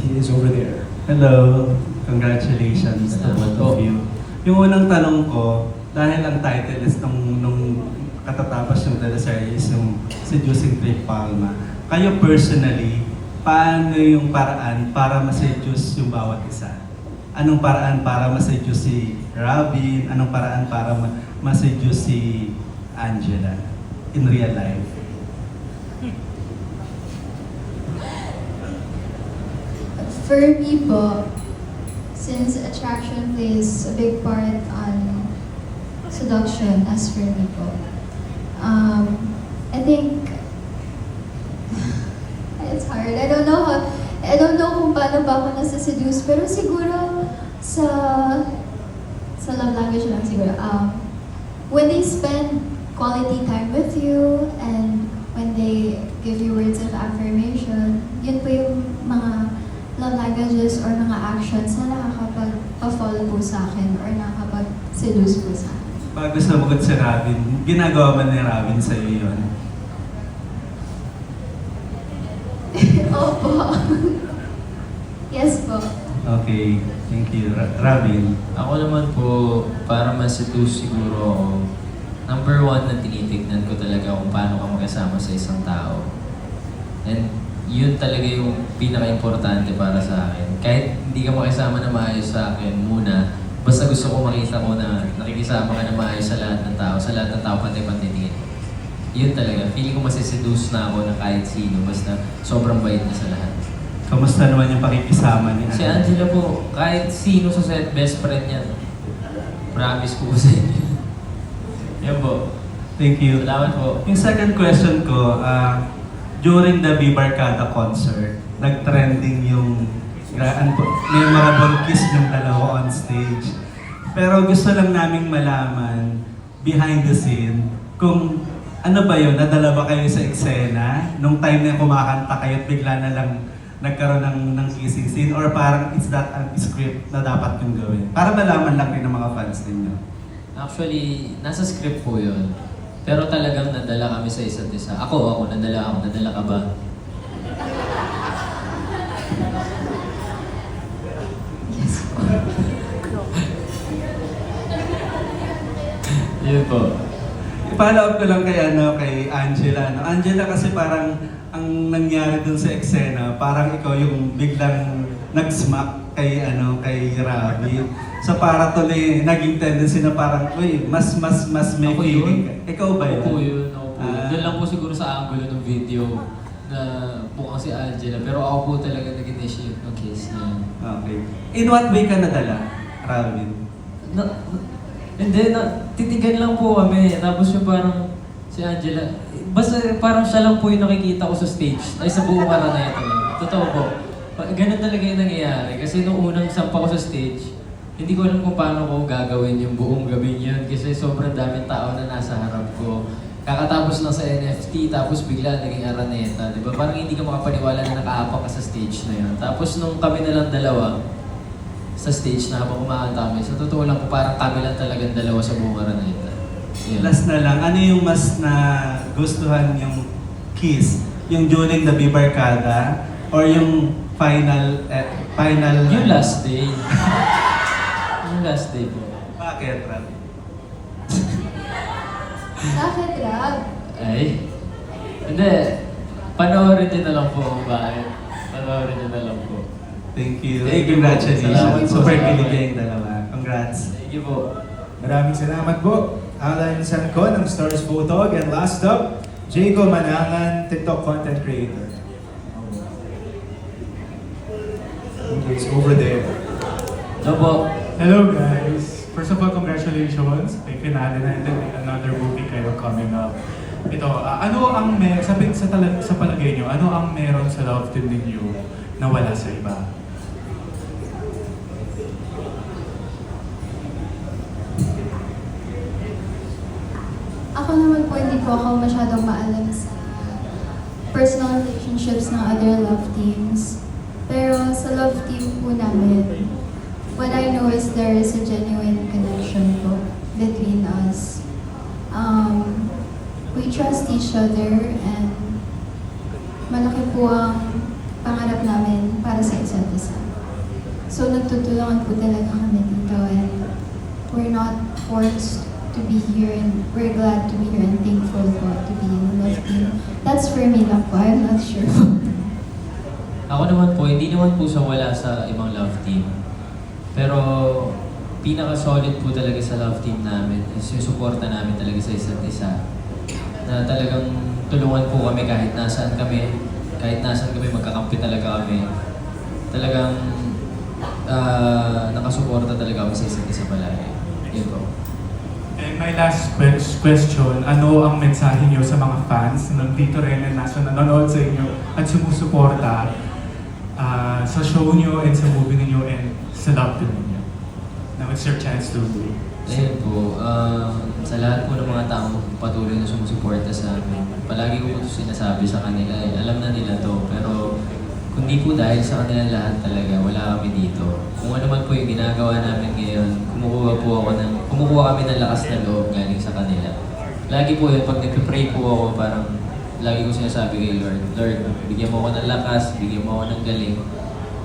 He is over there. Hello, congratulations to both of you. Yung unang tanong ko, dahil ang title is nung katatapos yung teleserye is yung Seducing Trey Palma. Kayo personally, paano yung paraan para ma-seduce yung bawat isa? Anong paraan para ma-seduce si Robin? Anong paraan para ma-seduce si Angela in real life? For me po, since attraction plays a big part on seduction, as for me po, I think it's hard. I don't know kung paano ba ako nasa-seduce, pero siguro sa love language lang siguro. When they spend quality time with you and when they give you words of affirmation, yun po yung mga love languages or mga actions na nakakapag-fall po sa akin or nakakapag-seduce po sa akin. Bago sumagot si Robin, ginagawa man ni Robin sa iyo yun? Opo. Yes po. Okay, thank you. Robin? Ako naman po, para ma-seduce siguro ako, number one na tinitignan ko talaga kung paano ka magkasama sa isang tao. And yun talaga yung pinaka-importante para sa akin. Kahit hindi ka makisama na maayos sa akin muna, basta gusto ko makita ko na nakikisama ka na maayos sa lahat ng tao, pati-pati tingin. Yun talaga, feeling ko masiseduce na ako na kahit sino, basta sobrang bait na sa lahat. Kamusta naman yung pakikisama ni Si Angela po, kahit sino sa set, best friend yan. Promise ko sa inyo. Yan po. Thank you. Salamat po. Yung second question ko, during the Bibarkada concert, nag-trending yung memorable kiss ng dalawa on stage. Pero gusto lang naming malaman, behind the scene, kung ano ba yun, nadala ba kayo sa eksena? Nung time na kumakanta kayo at bigla na lang nagkaroon ng kissing scene? Or parang it's that a script na dapat yung gawin? Para malaman lang rin ng mga fans ninyo. Actually, nasa script po yun. Pero talagang nadala kami sa isa't isa. Ako, nadala ka ba? Yes po. Yun po. I-follow up ko lang kay Angela. Angela, kasi parang ang nangyari dun sa eksena, parang ikaw yung biglang nag-smack kay Robin. So para tuloy naging tendency na parang, uy, mas may Ako feeling yun? ka. Ikaw ba yun? Ako yun. Doon lang po siguro sa angulo ng video na mukhang si Angela. Pero ako po talaga nag-initiate ng kiss niya. Okay. In what way ka nadala, Robin? Hindi, titigan lang po kami. Tapos yung parang si Angela, basta parang siya lang po yung nakikita ko sa stage. Ay, sa buong Araneta lang. Totoo po. Ganun talaga yung nangyayari. Kasi nung unang sampa ko sa stage, hindi ko alam kung paano ko gagawin yung buong gabi yun. Kasi sobrang daming tao na nasa harap ko. Kakatapos lang sa NFT, tapos bigla naging Araneta. Diba? Parang hindi ka makapaniwala na nakaapak ka sa stage na yun. Tapos nung kami na lang dalawa, sa stage na habang kumakanta kami, sa totoo lang po, parang kami lang talagang dalawa sa buong Araneta. Yun. Last na lang, ano yung mas na gustuhan yung kiss? Yung during the Bibarkada? Or yung final? Yung last day. Yung last day po. Bakit, Robin? Bakit, Rob? Ay? Hindi. Panoorin niyo na lang po kung bakit. Panoorin niyo na lang po. Thank you. Thank you po. Congratulations. Salamat po. Super Salamat. kilig yung dalawa. Congrats. Thank you po. Maraming salamat po. Alan Sanco ng Stars Photog. And last up, Jacob Manangan, TikTok content creator. Okay, it's over there. Ito po. Hello guys! First of all, congratulations. May finale na and then may another movie kayo coming up. Ito, ano ang sa palagay nyo, ano ang meron sa love team ninyo na wala sa iba? Ako naman po, hindi po ako masyadong maalam sa personal relationships ng other love teams. Pero sa love team po namin, what I know is there is a genuine connection po between us. We trust each other and malaki po ang pangarap namin para para sa isa't isa. So nagtutulungan po talaga kami dito and we're not forced to be here and we're glad to be here and thankful po to be in the love team. That's for me lang po, I'm not sure po. Ako naman po, hindi naman po sa wala sa ibang love team. Pero pinaka-solid po talaga sa love team namin is yung suporta namin talaga sa isa't isa. Na talagang tulungan po kami kahit nasaan kami, magkakampi talaga kami. Talagang nakasuporta talaga kami sa isa't isa palagi. Yun po. And my last question, ano ang mensahe niyo sa mga fans na nandito rin and nanonood sa inyo at sumusuporta sa show niyo and sa movie niyo and sa love team niyo? Now it's your chance to do. Ayun po, sa lahat po ng mga taong patuloy na sumusuporta sa amin, palagi ko po ito sinasabi sa kanila alam na nila to, pero kung di po dahil sa kanila lahat talaga, wala kami dito. Kung ano man po yung ginagawa namin ngayon, kumukuha kami ng lakas na loob galing sa kanila. Lagi po yun, pag nagpe-pray po ako, parang lagi ko sinasabi kay Lord, bigyan mo ako ng lakas, bigyan mo ako ng galing.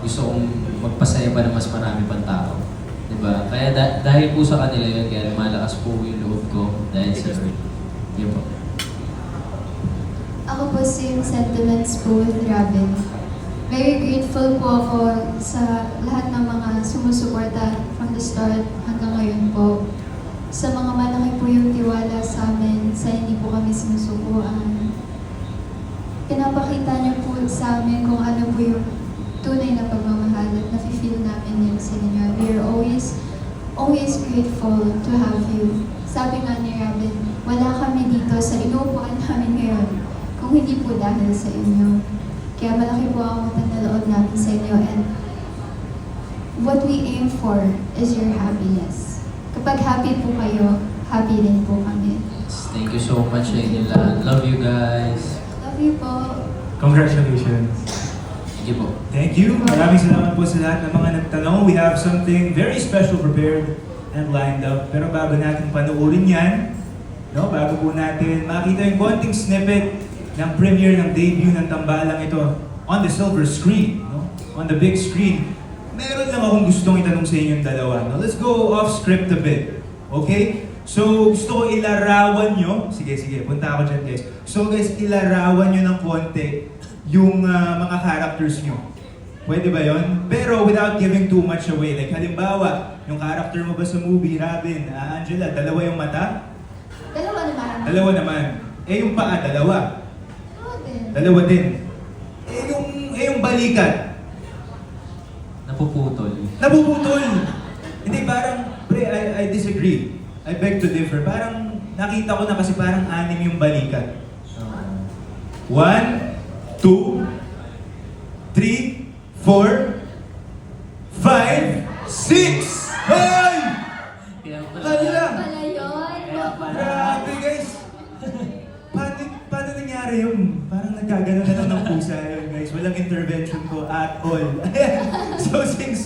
Gusto kong magpasaya pa ng mas marami pang tao. Diba? Kaya dahil po sa kanila yun, kaya lumalakas po yung loob ko dahil sa Lord. Yun po. Ako po same sentiments po with Robin. Very grateful po ako sa lahat ng mga sumusuporta from the start hanggang ngayon po. Sa mga malaki po yung tiwala sa amin, sa hindi po kami sinusubuan. Pinapakita niyo po sa amin kung ano po yung tunay na pagmamahal at nafe-feel namin yun sa inyo. We are always grateful to have you. Sabi nga ni Robin, wala kami dito sa inuupuan namin ngayon kung hindi po dahil sa inyo. Kaya malaki po ang utang na loob namin sa inyo and what we aim for is your happiness. Kapag happy po kayo, happy din po kami. Thank you so much sa inyo lahat. Love you guys. Love you po. Congratulations. Thank you po. Thank you. Maraming salamat po sa lahat ng mga nagtanong. We have something very special prepared and lined up. Pero bago natin panoorin yan, no, bago po natin makita yung konting snippet ng premiere ng debut ng Tambalang ito on the silver screen, no? On the big screen, meron lang akong gustong itanong sa inyong dalawa. No? Let's go off script a bit. Okay? So, gusto ko ilarawan nyo. Sige, punta ako dyan guys. So guys, ilarawan nyo ng konti yung mga characters nyo. Pwede ba yon? Pero without giving too much away. Like halimbawa, yung character mo ba sa movie, Robin, Angela, dalawa yung mata? Dalawa naman. Dalawa naman. Eh yung paa, dalawa. Dalawa din. Dalawa din. yung balikat. Napuputol. Nabubutol! Hindi, parang, pre, I disagree. I beg to differ. Parang, nakita ko na kasi parang 6 yung balikat. 1, 2, 3, 4, 5, 6! Hoy! Kaya Kanila! Pala yun. Grabe guys! Paano nangyari yun? Parang nagkagano na lang ng pusa yun guys. Walang intervention ko at all. So since